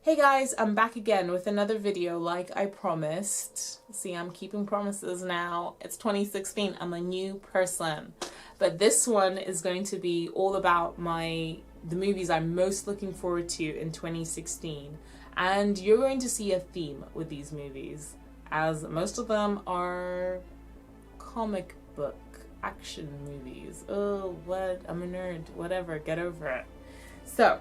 Hey guys, I'm back again with another video like I promised. See, I'm keeping promises now. It's 2016, I'm a new person. But this one is going to be all about the movies I'm most looking forward to in 2016. And you're going to see a theme with these movies, as most of them are comic book action movies. Oh, what? I'm a nerd. Whatever, get over it. So,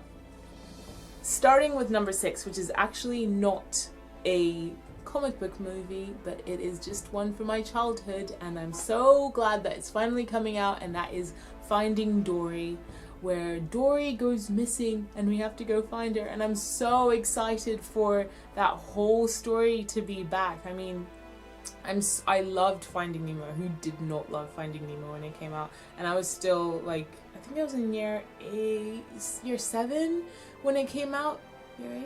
starting with number 6, which is actually not a comic book movie, but it is just one from my childhood, and I'm so glad that it's finally coming out, and that is Finding Dory, where Dory goes missing and we have to go find her, and I'm so excited for that whole story to be back. I mean, I loved Finding Nemo. Who did not love Finding Nemo when it came out? And I was still like, I think I was in year 7 when it came out. Year 8?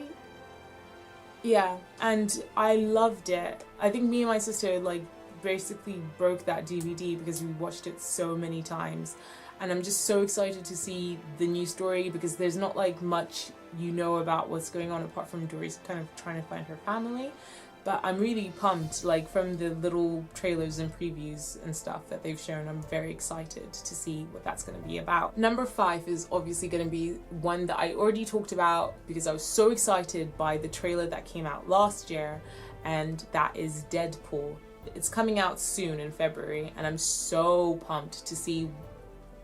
Yeah, and I loved it. I think me and my sister like basically broke that DVD because we watched it so many times. And I'm just so excited to see the new story, because there's not like much you know about what's going on apart from Dory's kind of trying to find her family. But I'm really pumped, like from the little trailers and previews and stuff that they've shown. I'm very excited to see what that's going to be about. Number 5 is obviously going to be one that I already talked about because I was so excited by the trailer that came out last year, and that is Deadpool. It's coming out soon in February, and I'm so pumped to see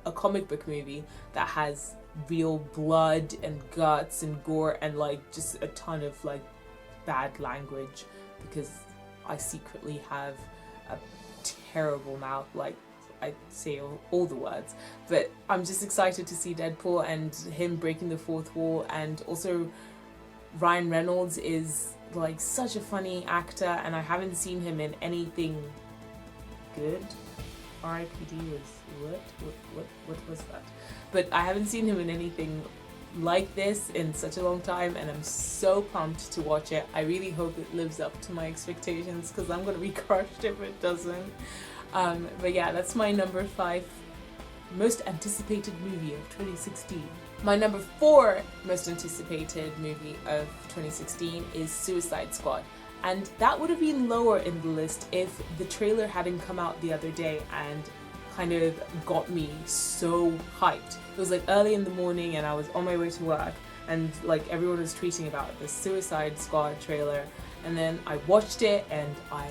a comic book movie that has real blood and guts and gore and like just a ton of like bad language, because I secretly have a terrible mouth, like I say all the words. But I'm just excited to see Deadpool and him breaking the fourth wall, and also Ryan Reynolds is like such a funny actor, and I haven't seen him in anything good. R.I.P.D. was what was that? But I haven't seen him in anything like this in such a long time, and I'm so pumped to watch it. I really hope it lives up to my expectations, because I'm gonna be crushed if it doesn't. But yeah, that's my number 5 most anticipated movie of 2016. My number 4 most anticipated movie of 2016 is Suicide Squad. And that would have been lower in the list if the trailer hadn't come out the other day and kind of got me so hyped. It was like early in the morning and I was on my way to work, and like everyone was tweeting about the Suicide Squad trailer, and then I watched it and I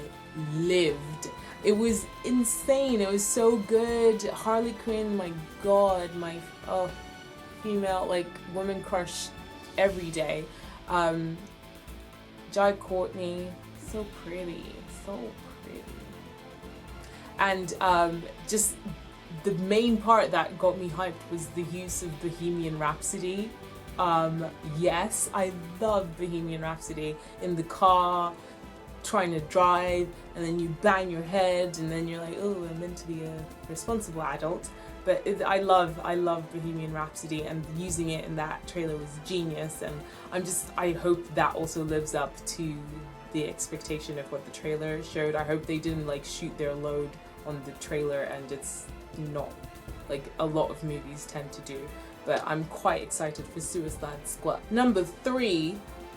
lived. It was insane. It was so good. Harley Quinn, my god, my female like woman crush every day. Jai Courtney, so pretty, so pretty. And just the main part that got me hyped was the use of Bohemian Rhapsody. Yes, I love Bohemian Rhapsody. In the car, trying to drive, and then you bang your head, and then you're like, oh, I'm meant to be a responsible adult. But I love Bohemian Rhapsody, and using it in that trailer was genius, and I hope that also lives up to the expectation of what the trailer showed. I hope they didn't like shoot their load on the trailer and it's not like a lot of movies tend to do. But I'm quite excited for Suicide Squad. Number 3,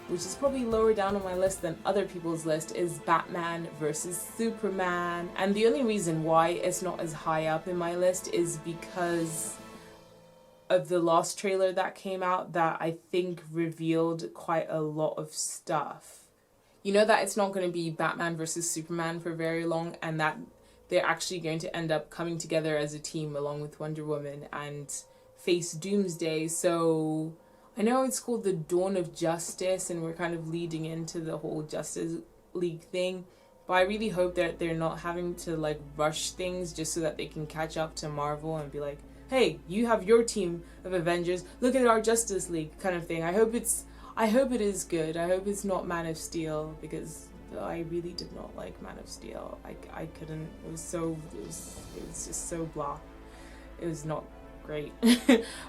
which is probably lower down on my list than other people's list, is Batman vs Superman. And the only reason why it's not as high up in my list is because of the last trailer that came out that I think revealed quite a lot of stuff. You know that it's not going to be Batman vs Superman for very long, and that they're actually going to end up coming together as a team along with Wonder Woman and face Doomsday. So I know it's called the Dawn of Justice, and we're kind of leading into the whole Justice League thing, but I really hope that they're not having to like rush things just so that they can catch up to Marvel and be like, hey, you have your team of Avengers, look at our Justice League kind of thing. I hope it is good. I hope it's not Man of Steel, because I really did not like Man of Steel. I couldn't. It was just so blah. It was not great.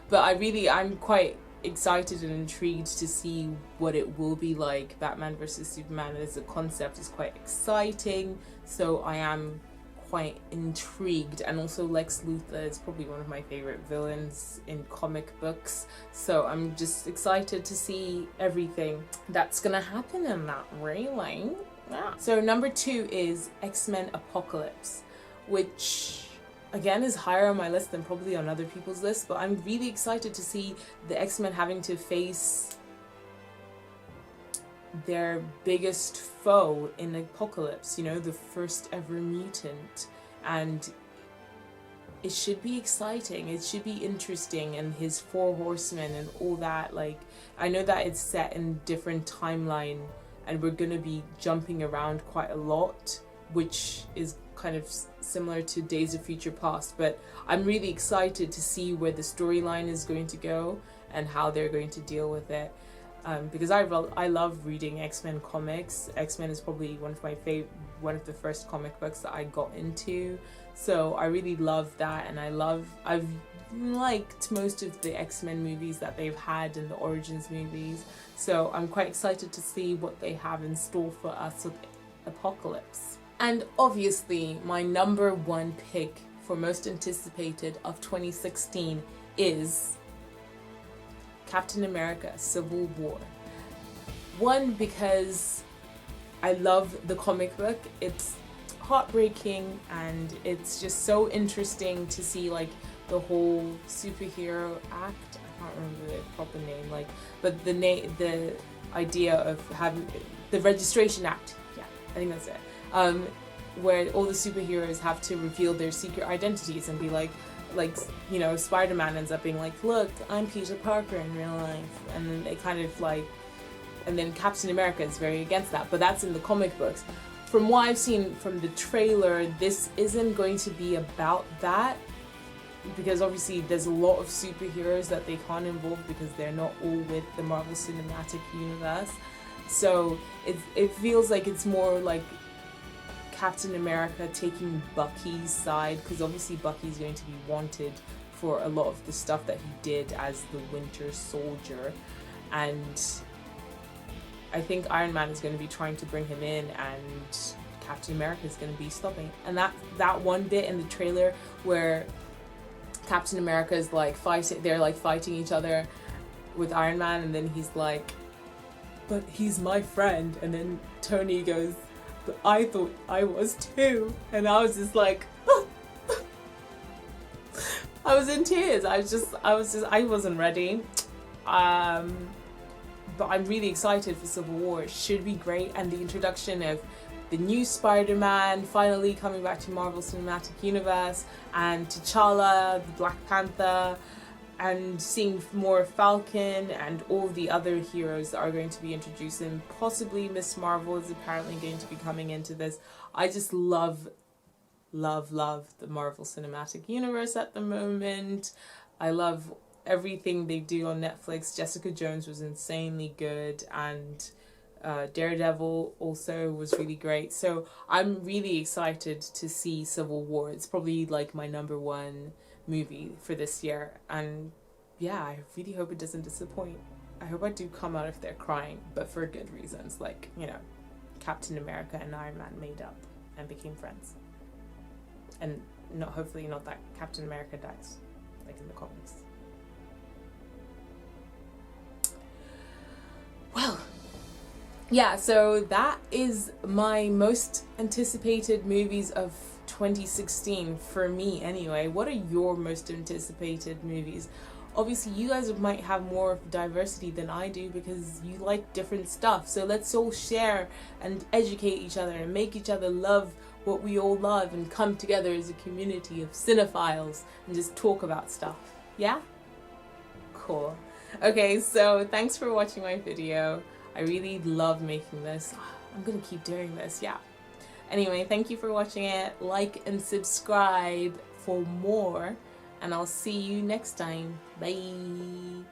But I'm quite excited and intrigued to see what it will be like. Batman vs Superman as a concept is quite exciting, so I am quite intrigued, and also Lex Luthor is probably one of my favorite villains in comic books, so I'm just excited to see everything that's gonna happen in that, really. Yeah. So number 2 is XMen Apocalypse, which again is higher on my list than probably on other people's lists, but I'm really excited to see the X-Men having to face their biggest foe in Apocalypse, you know, the first ever mutant. And it should be exciting, it should be interesting, and his 4 horsemen and all that. Like, I know that it's set in different timeline and we're gonna be jumping around quite a lot, which is kind of similar to Days of Future Past, but I'm really excited to see where the storyline is going to go and how they're going to deal with it, because I love reading X-Men comics. X-Men is probably one of the first comic books that I got into, so I really love that, and I've liked most of the X-Men movies that they've had in the Origins movies, so I'm quite excited to see what they have in store for us with Apocalypse. And obviously, my number 1 pick for most anticipated of 2016 is Captain America: Civil War. One, because I love the comic book. It's heartbreaking and it's just so interesting to see like the whole superhero act. I can't remember the proper name, like, but the idea of having the Registration Act. Yeah, I think that's it. Where all the superheroes have to reveal their secret identities and be like, you know, Spider-Man ends up being like, look, I'm Peter Parker in real life, and then they kind of like, and then Captain America is very against that, but that's in the comic books. From what I've seen from the trailer, this isn't going to be about that, because obviously there's a lot of superheroes that they can't involve because they're not all with the Marvel Cinematic Universe. So it feels like it's more like Captain America taking Bucky's side, because obviously Bucky's going to be wanted for a lot of the stuff that he did as the Winter Soldier, and I think Iron Man is going to be trying to bring him in, and Captain America is going to be stopping. And that one bit in the trailer where Captain America is like fighting each other with Iron Man, and then he's like, but he's my friend, and then Tony goes, but I thought I was too, and I was just like I was in tears. I wasn't ready. But I'm really excited for Civil War. It should be great, and the introduction of the new Spider-Man finally coming back to Marvel Cinematic Universe, and T'Challa, the Black Panther, and seeing more Falcon and all the other heroes that are going to be introduced, and possibly Miss Marvel is apparently going to be coming into this. I just love the Marvel Cinematic Universe at the moment. I love everything they do on Netflix. Jessica Jones was insanely good, and Daredevil also was really great. So I'm really excited to see Civil War. It's probably like my number 1 movie for this year, and yeah, I really hope it doesn't disappoint. I hope I do come out of there crying, but for good reasons, like, you know, Captain America and Iron Man made up and became friends, and hopefully not that Captain America dies like in the comics. Well, yeah, so that is my most anticipated movies of 2016 for me anyway. What are your most anticipated movies? Obviously you guys might have more diversity than I do because you like different stuff, so let's all share and educate each other and make each other love what we all love and come together as a community of cinephiles and just talk about stuff. Yeah? Cool. Okay, so thanks for watching my video. I really love making this. I'm gonna keep doing this, yeah. Anyway, thank you for watching it. Like and subscribe for more, and I'll see you next time. Bye.